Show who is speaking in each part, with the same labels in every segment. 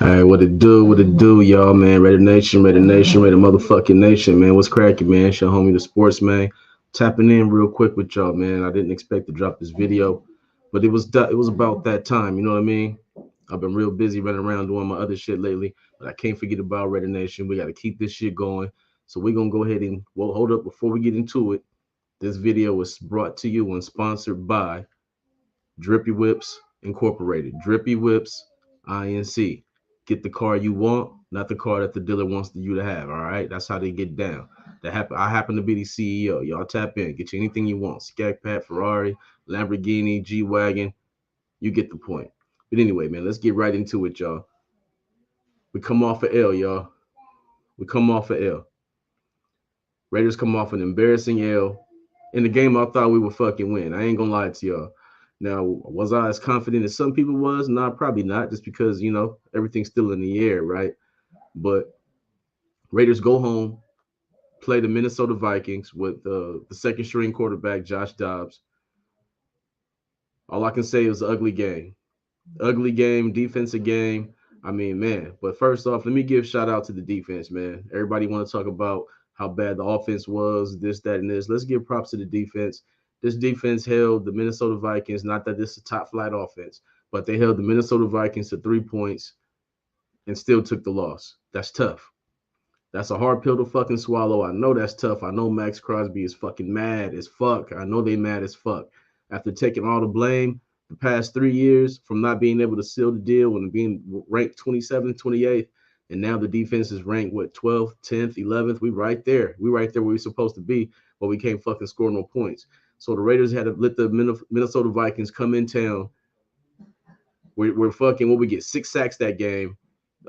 Speaker 1: Hey, what it do, y'all, man? Raider Nation, Raider Nation, Raider motherfucking Nation, man. What's cracking, man? It's your homie, the Sports Man. Tapping in real quick with y'all, man. I didn't expect to drop this video, but it was about that time. You know what I mean? I've been real busy running around doing my other shit lately, but I can't forget about Raider Nation. We got to keep this shit going. So we're gonna go ahead and hold up before we get into it. This video was brought to you and sponsored by Drippy Whips Incorporated. Drippy Whips Inc. Get the car you want, not the car that the dealer wants you to have. All right, that's how they get down. I happen to be the CEO. Y'all tap in, get you anything you want. Scat Pat, Ferrari, Lamborghini, G wagon. You get the point. But anyway, man, let's get right into it, y'all. We come off a L, y'all. We come off a L. Raiders come off an embarrassing L in the game I thought we would fucking win. I ain't gonna lie to y'all. Now, was I as confident as some people was? Nah, probably not, just because, everything's still in the air, right? But Raiders go home, play the Minnesota Vikings with the second string quarterback, Josh Dobbs. All I can say is ugly game. Ugly game, defensive game. I mean, man. But first off, let me give shout out to the defense, man. Everybody want to talk about how bad the offense was, this, that, and this. Let's give props to the defense. This defense held the Minnesota Vikings, not that this is a top flight offense, but they held the Minnesota Vikings to 3 points and still took the loss. That's tough. That's a hard pill to fucking swallow. I know that's tough. I know Max Crosby is fucking mad as fuck. I know they mad as fuck. After taking all the blame the past 3 years from not being able to seal the deal and being ranked 27th, 28th, and now the defense is ranked, what, 12th, 10th, 11th? We right there. We right there where we're supposed to be, but we can't fucking score no points. So the Raiders had to let the Minnesota Vikings come in town. We're fucking, what we get, 6 sacks that game.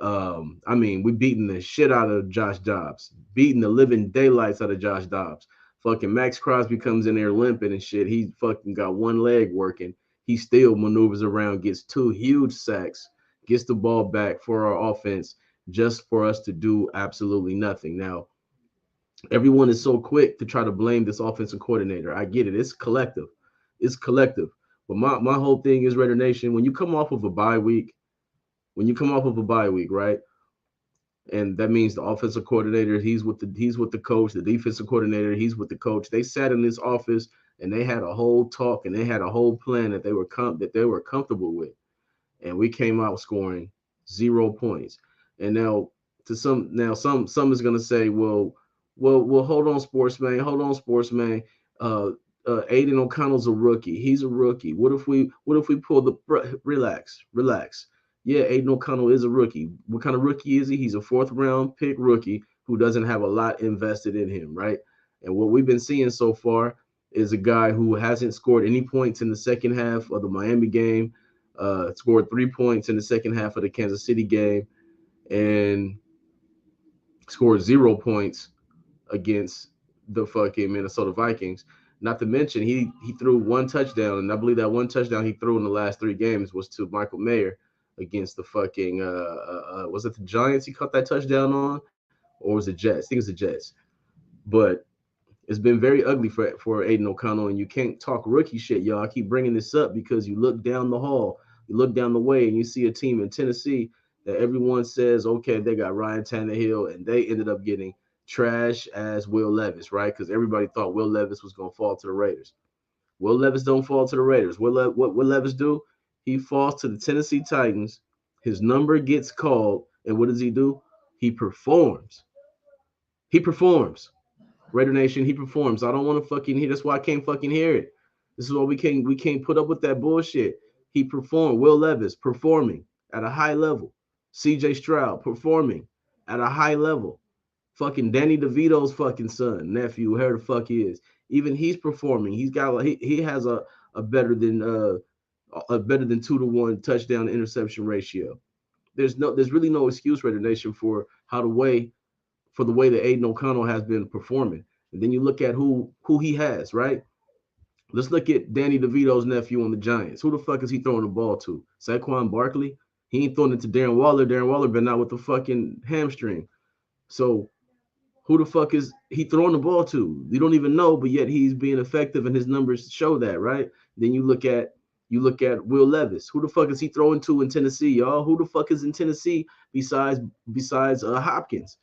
Speaker 1: I mean, we beating the shit out of Josh Dobbs, beating the living daylights out of Josh Dobbs. Fucking Max Crosby comes in there limping and shit. He fucking got one leg working. He still maneuvers around, gets 2 huge sacks, gets the ball back for our offense just for us to do absolutely nothing. Now, everyone is so quick to try to blame this offensive coordinator. I get it. It's collective. It's collective. But my whole thing is, Raider Nation, when you come off of a bye week, right? And that means the offensive coordinator, he's with the coach, the defensive coordinator, he's with the coach. They sat in this office and they had a whole talk and they had a whole plan that they were comfortable with. And we came out scoring 0 points. And some is gonna say, well, hold on, sportsman, Aiden O'Connell's a rookie. He's a rookie. What if we pull the relax? Yeah, Aiden O'Connell is a rookie. What kind of rookie is he? He's a fourth round pick rookie who doesn't have a lot invested in him, right? And what we've been seeing so far is a guy who hasn't scored any points in the second half of the Miami game, scored 3 points in the second half of the Kansas City game, and scored 0 points against the fucking Minnesota Vikings. Not to mention, he threw one touchdown, and I believe that one touchdown he threw in the last 3 games was to Michael Mayer against the fucking was it the Giants he caught that touchdown on, or was it Jets? I think it was the Jets. But it's been very ugly for Aiden O'Connell, and you can't talk rookie shit, y'all. I keep bringing this up because you look down the hall, you look down the way, and you see a team in Tennessee that everyone says, okay, they got Ryan Tannehill, and they ended up getting trash as Will Levis, right? Because everybody thought Will Levis was going to fall to the Raiders. Will Levis don't fall to the Raiders. What Levis do? He falls to the Tennessee Titans. His number gets called, and what does he do? He performs. He performs. Raider Nation, he performs. I don't want to fucking hear. That's why I can't fucking hear it. This is why we can't put up with that bullshit. He performed. Will Levis performing at a high level. C.J. Stroud performing at a high level. Fucking Danny DeVito's fucking son, nephew, whoever the fuck he is. Even he's performing. He's got he has a better than 2-to-1 touchdown to interception ratio. There's really no excuse, Raider Nation, for the way that Aiden O'Connell has been performing. And then you look at who he has, right? Let's look at Danny DeVito's nephew on the Giants. Who the fuck is he throwing the ball to? Saquon Barkley? He ain't throwing it to Darren Waller. Darren Waller been out with the fucking hamstring. So who the fuck is he throwing the ball to? You don't even know, but yet he's being effective and his numbers show that, right? Then you look at You look at Will Levis. Who the fuck is he throwing to in Tennessee, y'all? Who the fuck is in Tennessee besides Hopkins?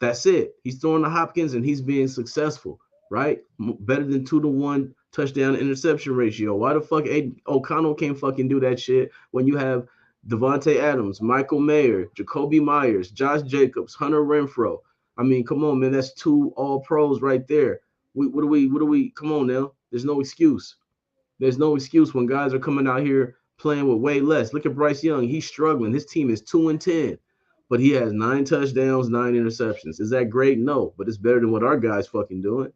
Speaker 1: That's it. He's throwing to Hopkins and he's being successful, right? Better than 2-to-1 touchdown interception ratio. Why the fuck O'Connell can't fucking do that shit when you have Devontae Adams, Michael Mayer, Jacoby Myers, Josh Jacobs, Hunter Renfro? I mean, come on, man. That's two all pros right there. What do we, come on now? There's no excuse. There's no excuse when guys are coming out here playing with way less. Look at Bryce Young. He's struggling. His team is 2-10, but he has 9 touchdowns, 9 interceptions. Is that great? No, but it's better than what our guys fucking doing.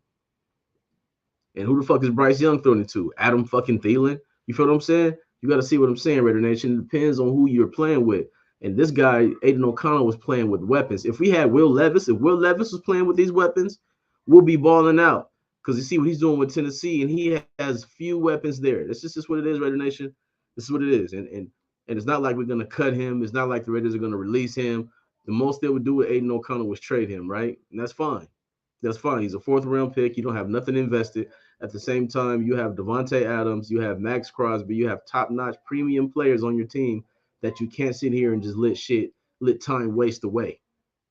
Speaker 1: And who the fuck is Bryce Young throwing it to? Adam fucking Thielen? You feel what I'm saying? You got to see what I'm saying, Raider Nation. It depends on who you're playing with. And this guy, Aiden O'Connell, was playing with weapons. If we had if Will Levis was playing with these weapons, we'll be balling out. Because you see what he's doing with Tennessee, and he has few weapons there. This is just what it is, Raider Nation. This is what it is. And it's not like we're going to cut him. It's not like the Raiders are going to release him. The most they would do with Aiden O'Connell was trade him, right? And that's fine. That's fine. He's a fourth-round pick. You don't have nothing invested. At the same time, you have Devontae Adams, you have Max Crosby, you have top-notch premium players on your team that you can't sit here and just let time waste away.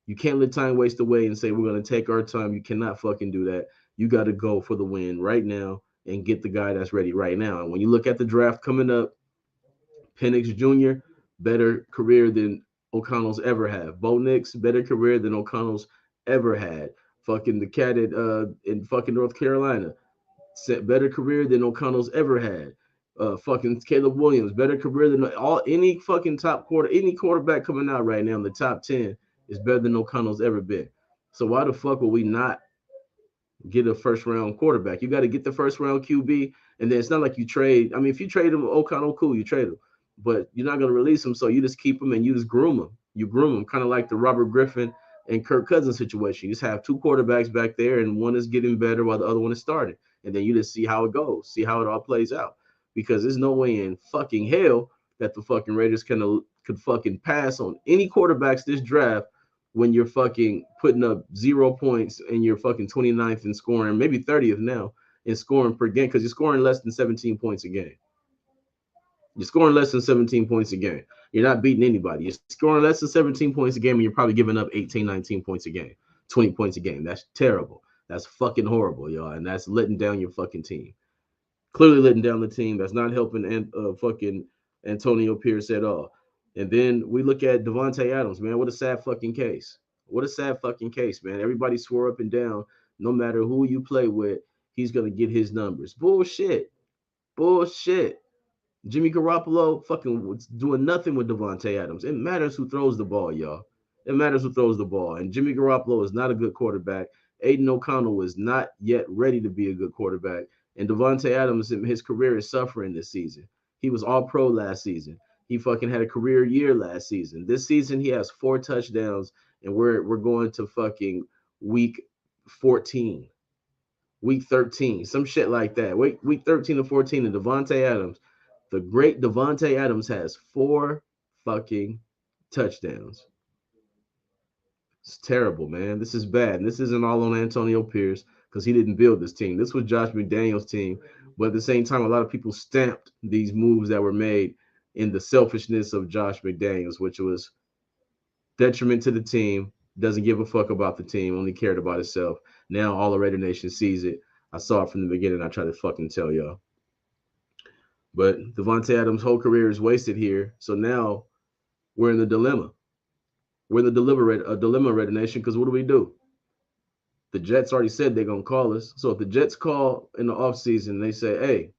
Speaker 1: You can't let time waste away and say we're going to take our time. You cannot fucking do that. You got to go for the win right now and get the guy that's ready right now. And when you look at the draft coming up, Penix Jr., better career than O'Connell's ever had. Bo Nix, better career than O'Connell's ever had. Fucking the cat in fucking North Carolina, better career than O'Connell's ever had. Fucking Caleb Williams, better career than any fucking any quarterback coming out right now in the top 10 is better than O'Connell's ever been. So why the fuck will we not get a first round quarterback? You got to get the first round QB, and then it's not like you trade. I mean, if you trade him, O'Connell, cool, you trade him, but you're not gonna release him, so you just keep him and you just groom him. You groom him, kind of like the Robert Griffin and Kirk Cousins situation. You just have two quarterbacks back there, and one is getting better while the other one is starting, and then you just see how it goes, see how it all plays out. Because there's no way in fucking hell that the fucking Raiders could fucking pass on any quarterbacks this draft when you're fucking putting up 0 points and you're fucking 29th in scoring, maybe 30th now in scoring per game, because you're scoring less than 17 points a game. You're scoring less than 17 points a game. You're not beating anybody. You're scoring less than 17 points a game, and you're probably giving up 18, 19 points a game, 20 points a game. That's terrible. That's fucking horrible, y'all. And that's letting down your fucking team. Clearly letting down the team. That's not helping fucking Antonio Pierce at all. And then we look at Devontae Adams, man. What a sad fucking case. What a sad fucking case, man. Everybody swore up and down, no matter who you play with, he's going to get his numbers. Bullshit. Bullshit. Jimmy Garoppolo fucking doing nothing with Devontae Adams. It matters who throws the ball, y'all. It matters who throws the ball. And Jimmy Garoppolo is not a good quarterback. Aiden O'Connell is not yet ready to be a good quarterback. And Devontae Adams, his career is suffering this season. He was all pro last season. He fucking had a career year last season. This season, he has 4 touchdowns, and we're going to fucking week 14, week 13, some shit like that. Week 13 to 14, and Devontae Adams, the great Devontae Adams, has 4 fucking touchdowns. It's terrible, man. This is bad. And this isn't all on Antonio Pierce because he didn't build this team. This was Josh McDaniels' team. But at the same time, a lot of people stamped these moves that were made in the selfishness of Josh McDaniels, which was detriment to the team, doesn't give a fuck about the team, only cared about himself. Now all the Raider Nation sees it. I saw it from the beginning. I try to fucking tell y'all. But Devontae Adams' whole career is wasted here. So now we're in the dilemma. We're in the dilemma, Raider Nation, because what do? The Jets already said they're going to call us. So if the Jets call in the offseason, they say, hey,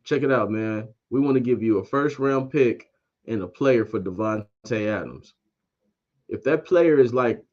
Speaker 1: check it out, man. We want to give you a first-round pick and a player for Devontae Adams. If that player is like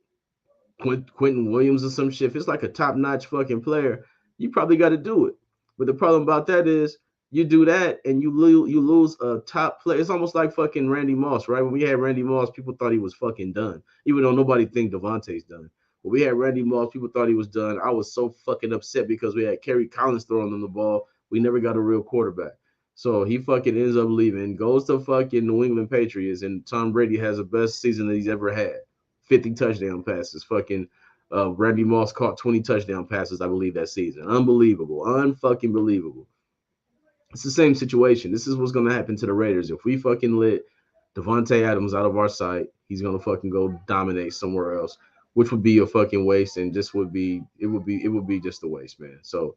Speaker 1: Quentin Williams or some shit, if it's like a top-notch fucking player, you probably got to do it. But the problem about that is you do that and you lose a top player. It's almost like fucking Randy Moss, right? When we had Randy Moss, people thought he was fucking done, even though nobody think Devontae's done. But we had Randy Moss, people thought he was done. I was so fucking upset because we had Kerry Collins throwing him the ball. We never got a real quarterback. So he fucking ends up leaving, goes to fucking New England Patriots, and Tom Brady has the best season that he's ever had. 50 touchdown passes. Fucking Randy Moss caught 20 touchdown passes, I believe, that season. Unbelievable. Unfucking believable. It's the same situation. This is what's gonna happen to the Raiders if we fucking let Devontae Adams out of our sight. He's gonna fucking go dominate somewhere else, which would be a fucking waste, and just would be just a waste, man. So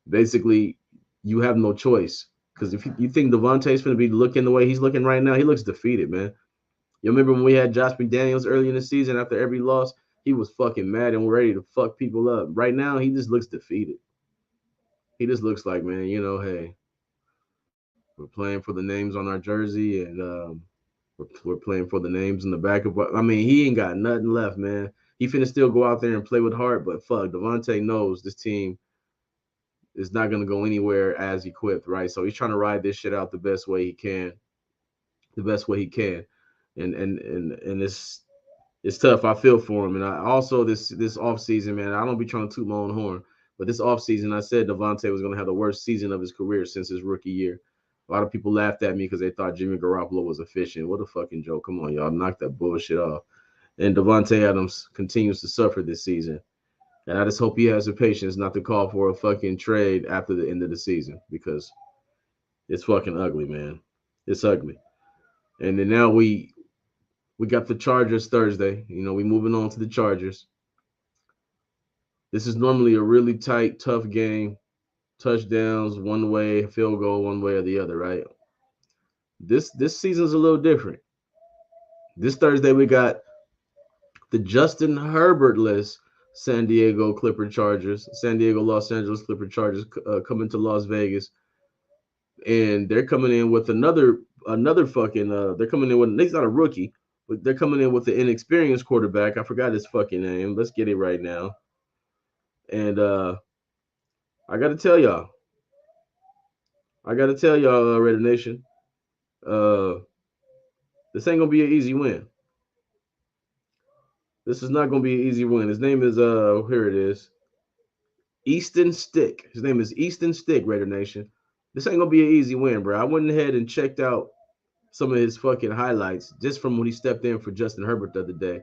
Speaker 1: basically, you have no choice because if you think Devontae's gonna be looking the way he's looking right now, he looks defeated, man. You remember when we had Josh McDaniels early in the season after every loss? He was fucking mad and ready to fuck people up. Right now, he just looks defeated. He just looks like, man, hey, we're playing for the names on our jersey, and we're playing for the names in the back of. I mean, he ain't got nothing left, man. He finna still go out there and play with heart, but fuck, Devontae knows this team is not gonna go anywhere as equipped, right? So he's trying to ride this shit out the best way he can, the best way he can, and it's tough. I feel for him, and I also this off season, man. I don't be trying to toot my own horn, but this off season, I said Devontae was gonna have the worst season of his career since his rookie year. A lot of people laughed at me because they thought Jimmy Garoppolo was efficient. What a fucking joke! Come on, y'all, knock that bullshit off. And Devontae Adams continues to suffer this season, and I just hope he has the patience not to call for a fucking trade after the end of the season because it's fucking ugly, man. It's ugly. And then now we got the Chargers Thursday. We moving on to the Chargers. This is normally a really tight, tough game. Touchdowns one way, field goal one way or the other, right? This season's a little different. This Thursday we got the Justin Herbert-less San Diego Clipper Chargers, San Diego Los Angeles Clipper Chargers coming to Las Vegas, and they're coming in with another fucking. They're coming in with, he's not a rookie, but they're coming in with the inexperienced quarterback. I forgot his fucking name. Let's get it right now. And I got to tell y'all, Raider Nation, uh, this ain't gonna be an easy win. This is not gonna be an easy win. His name is here it is, Easton Stick. His name is Easton Stick, Raider Nation. This ain't gonna be an easy win, bro. I went ahead and checked out some of his fucking highlights just from when he stepped in for Justin Herbert the other day.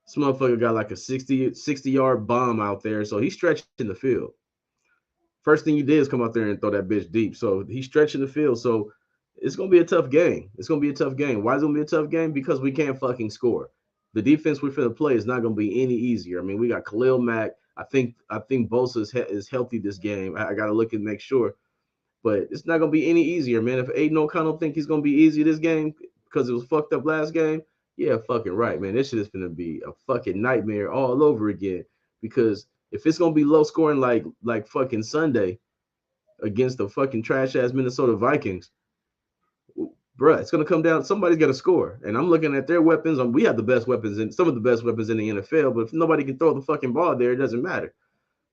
Speaker 1: This motherfucker got like a 60-yard bomb out there, so he's stretching the field. First thing he did is come out there and throw that bitch deep. So he's stretching the field. So it's gonna be a tough game. It's gonna be a tough game. Why is it gonna be a tough game? Because we can't fucking score. The defense we're finna play is not gonna be any easier. I mean, we got Khalil Mack. I think Bosa is healthy this game. I gotta look and make sure, but it's not gonna be any easier, man. If Aiden O'Connell think he's gonna be easy this game because it was fucked up last game, yeah, fucking right, man. This shit is gonna be a fucking nightmare all over again. Because if it's gonna be low scoring like fucking Sunday against the fucking trash ass Minnesota Vikings, bruh, it's gonna come down. Somebody's got to score, and I'm looking at their weapons. We have the best weapons and some of the best weapons in the NFL, but if nobody can throw the fucking ball there, it doesn't matter.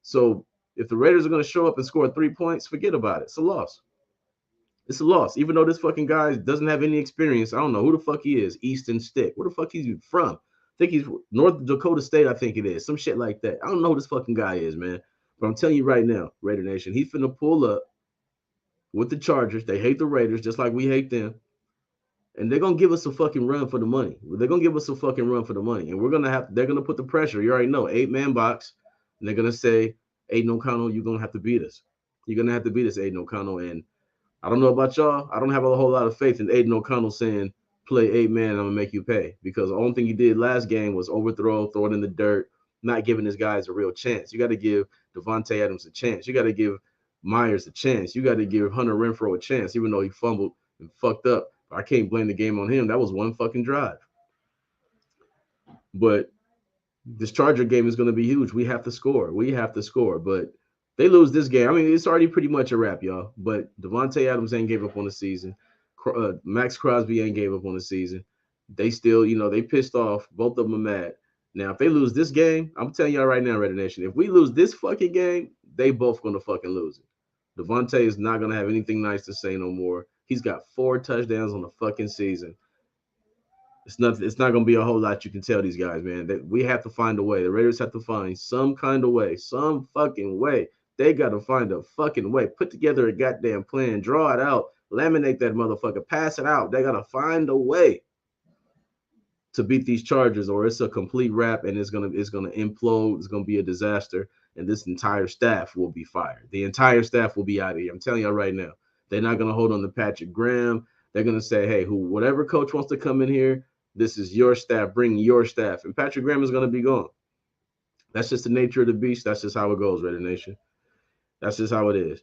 Speaker 1: So if the Raiders are gonna show up and score 3 points, forget about it. It's a loss. It's a loss. Even though this fucking guy doesn't have any experience, I don't know who the fuck he is. Easton Stick. Where the fuck he's from? I think he's North Dakota State. I think it is some shit like that. I don't know who this fucking guy is, man. But I'm telling you right now, Raider Nation, he's finna pull up with the Chargers. They hate the Raiders just like we hate them, and they're gonna give us a fucking run for the money. They're gonna give us a fucking run for the money, and they're gonna put the pressure. You already know, 8-man box, and they're gonna say, Aiden O'Connell, you're gonna have to beat us. You're gonna have to beat us, Aiden O'Connell, and I don't know about y'all. I don't have a whole lot of faith in Aiden O'Connell saying, play 8-man, I'm going to make you pay. Because the only thing he did last game was overthrow, throw it in the dirt, not giving his guys a real chance. You got to give Devontae Adams a chance. You got to give Myers a chance. You got to give Hunter Renfrow a chance, even though he fumbled and fucked up. I can't blame the game on him. That was one fucking drive. But this Charger game is going to be huge. We have to score. We have to score. But they lose this game. I mean, it's already pretty much a wrap, y'all. But Devontae Adams ain't gave up on the season. Max Crosby ain't gave up on the season. They still, they pissed off. Both of them are mad. Now, if they lose this game, I'm telling y'all right now, Red Nation, if we lose this fucking game, they both going to fucking lose it. Devontae is not going to have anything nice to say no more. He's got 4 touchdowns on the fucking season. It's not gonna be a whole lot you can tell these guys, man. That we have to find a way. The Raiders have to find some kind of way, some fucking way. They gotta find a fucking way. Put together a goddamn plan, draw it out, laminate that motherfucker, pass it out. They gotta find a way to beat these Chargers, or it's a complete wrap, and it's gonna implode. It's gonna be a disaster, and this entire staff will be fired. The entire staff will be out of here. I'm telling you right now. They're not going to hold on to Patrick Graham. They're going to say, hey, whatever coach wants to come in here, this is your staff. Bring your staff. And Patrick Graham is going to be gone. That's just the nature of the beast. That's just how it goes, Raider Nation. That's just how it is.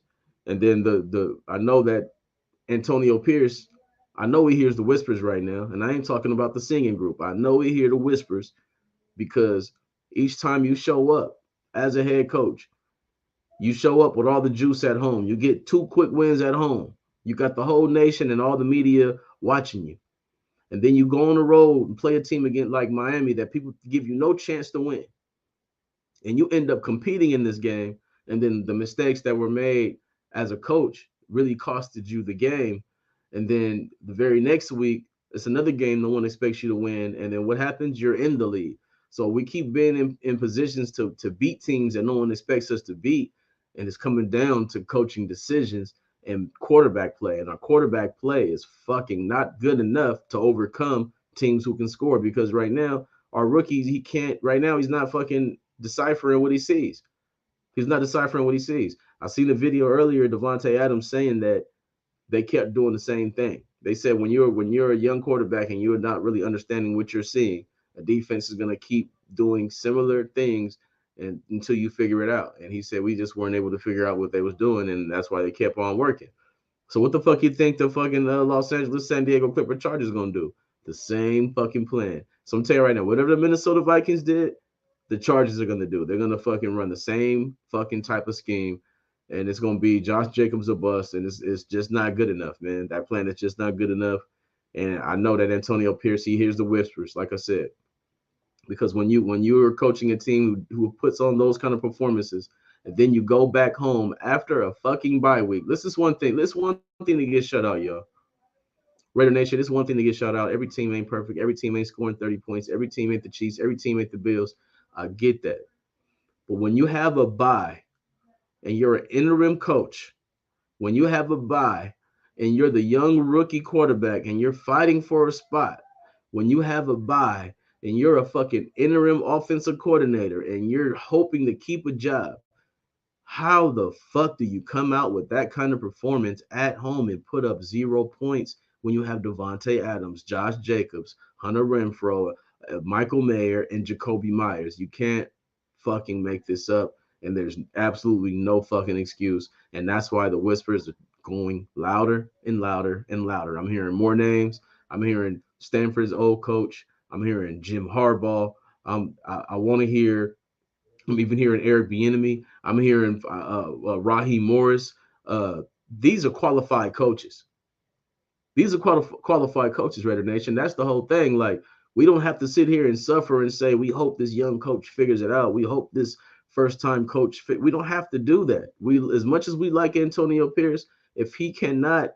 Speaker 1: And then the I know that Antonio Pierce, I know he hears the whispers right now, and I ain't talking about the singing group. I know he hear the whispers because each time you show up as a head coach, you show up with all the juice at home. You get 2 quick wins at home. You got the whole nation and all the media watching you. And then you go on the road and play a team again like Miami that people give you no chance to win. And you end up competing in this game. And then the mistakes that were made as a coach really costed you the game. And then the very next week, it's another game no one expects you to win. And then what happens? You're in the lead. So we keep being in positions to beat teams that no one expects us to beat. And it's coming down to coaching decisions and quarterback play. And our quarterback play is fucking not good enough to overcome teams who can score because right now, our rookies, he can't, right now, he's not fucking deciphering what he sees. He's not deciphering what he sees. I seen a video earlier, Devontae Adams saying that they kept doing the same thing. They said when you're a young quarterback and you're not really understanding what you're seeing, a defense is gonna keep doing similar things and until you figure it out. And he said we just weren't able to figure out what they was doing, and that's why they kept on working. So what the fuck you think the fucking Los Angeles San Diego Clipper Chargers gonna do? The same fucking plan. So I'm telling you right now, whatever the Minnesota Vikings did, the Chargers are gonna do. They're gonna fucking run the same fucking type of scheme, and it's gonna be Josh Jacobs a bust, and it's just not good enough, man. That plan is just not good enough. And I know that Antonio Pierce, he hears the whispers, like I said, because when you're coaching a team who puts on those kind of performances, and then you go back home after a fucking bye week. This is one thing. This one thing to get shut out, y'all. Raider Nation, this one thing to get shut out. Every team ain't perfect. Every team ain't scoring 30 points. Every team ain't the Chiefs. Every team ain't the Bills. I get that. But when you have a bye and you're an interim coach, when you have a bye and you're the young rookie quarterback and you're fighting for a spot, when you have a bye and you're a fucking interim offensive coordinator and you're hoping to keep a job, how the fuck do you come out with that kind of performance at home and put up 0 points when you have Devontae Adams, Josh Jacobs, Hunter Renfrow, Michael Mayer, and Jacoby Myers? You can't fucking make this up, and there's absolutely no fucking excuse. And that's why the whispers are going louder and louder and louder. I'm hearing more names. I'm hearing Stanford's old coach. I'm hearing Jim Harbaugh. I want to hear. I'm even hearing Eric Bieniemy. I'm hearing Raheem Morris. Uh, these are qualified coaches. These are qualified coaches, Raider Nation. That's the whole thing. Like, we don't have to sit here and suffer and say, we hope this young coach figures it out. We hope this first time coach, we don't have to do that. We, as much as we like Antonio Pierce, if he cannot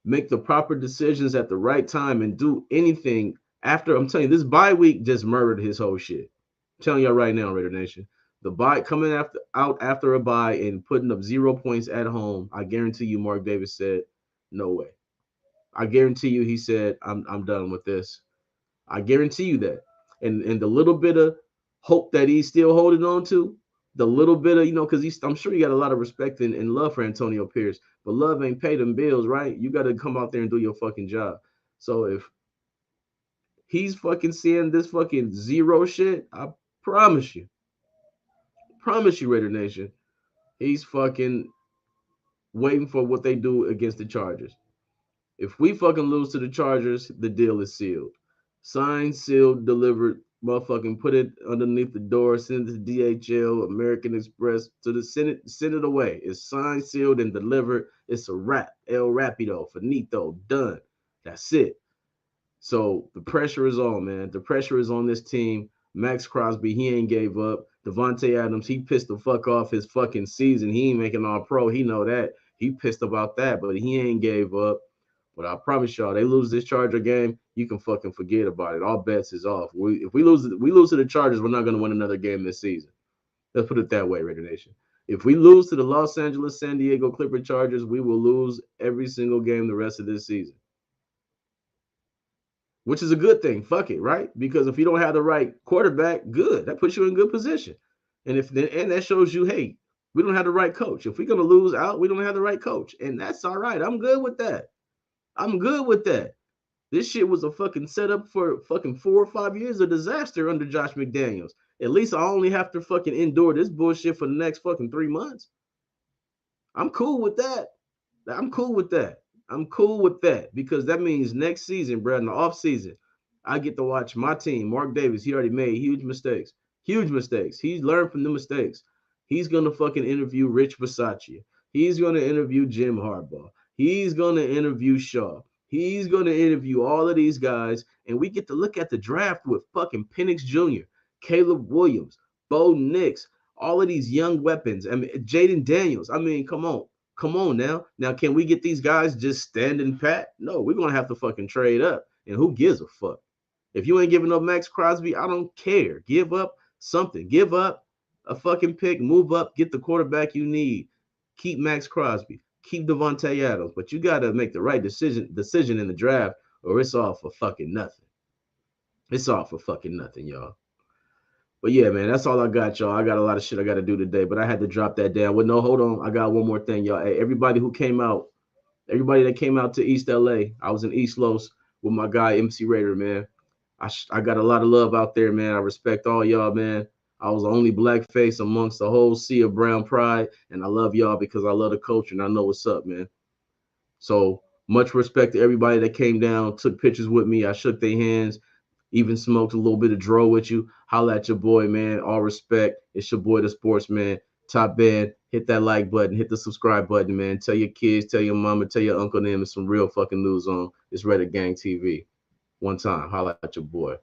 Speaker 1: make the proper decisions at the right time and do anything after, I'm telling you, this bye week just murdered his whole shit. I'm telling y'all right now, Raider Nation. The bye coming after a bye and putting up 0 points at home, I guarantee you, Mark Davis said, no way. I guarantee you, he said, I'm done with this. I guarantee you that. And the little bit of hope that he's still holding on to, the little bit of, because I'm sure you got a lot of respect and love for Antonio Pierce, but love ain't pay them bills, right? You got to come out there and do your fucking job. So if he's fucking seeing this fucking zero shit, I promise you, Raider Nation, he's fucking waiting for what they do against the Chargers. If we fucking lose to the Chargers, the deal is sealed. Signed, sealed, delivered. Motherfucking put it underneath the door, send it to DHL, American Express, to the send it away. It's signed, sealed, and delivered. It's a wrap. El Rapido, finito, done. That's it. So the pressure is on, man. The pressure is on this team. Max Crosby, he ain't gave up. Devontae Adams, he pissed the fuck off his fucking season. He ain't making all pro. He know that. He pissed about that, but he ain't gave up. But I promise y'all, they lose this Charger game, you can fucking forget about it. All bets is off. If we lose to the Chargers, we're not going to win another game this season. Let's put it that way, Raider Nation. If we lose to the Los Angeles San Diego Clipper Chargers, we will lose every single game the rest of this season, which is a good thing. Fuck it, right? Because if you don't have the right quarterback, good. That puts you in good position. And that shows you, hey, We don't have the right coach. If we're gonna lose out, we don't have the right coach, and that's all right. I'm good with that. I'm good with that. This shit was a fucking setup for fucking 4 or 5 years of disaster under Josh McDaniels. At least I only have to fucking endure this bullshit for the next fucking 3 months. I'm cool with that. I'm cool with that. I'm cool with that because that means next season, bro, in the off season, I get to watch my team. Mark Davis, he already made huge mistakes. Huge mistakes. He's learned from the mistakes. He's gonna fucking interview Rich Versace. He's gonna interview Jim Harbaugh. He's gonna interview Shaw. He's gonna interview all of these guys, and we get to look at the draft with fucking Penix Jr., Caleb Williams, Bo Nix, all of these young weapons. I mean, Jaden Daniels. I mean, come on. Come on now. Now, can we get these guys just standing pat? No, we're gonna have to fucking trade up. And who gives a fuck? If you ain't giving up Max Crosby, I don't care. Give up something. Give up a fucking pick. Move up. Get the quarterback you need. Keep Max Crosby. Keep Devontae Adams. But you gotta make the right decision in the draft, or it's all for fucking nothing. It's all for fucking nothing, y'all. But yeah, man, that's all I got, y'all. I got a lot of shit I got to do today, but I had to drop that down. Well, no, hold on. I got one more thing, y'all. Hey, everybody who came out, everybody that came out to East LA, I was in East Los with my guy MC Raider, man. I got a lot of love out there, man. I respect all y'all, man. I was the only black face amongst the whole sea of brown pride, and I love y'all because I love the culture and I know what's up, man. So much respect to everybody that came down, took pictures with me. I shook their hands, even smoked a little bit of dro with you. Holla at your boy, man. All respect. It's your boy, the Sportsman. Top band. Hit that like button. Hit the subscribe button, man. Tell your kids, tell your mama, tell your uncle, them there's some real fucking news on. It's Reddit Gang TV. One time. Holla at your boy.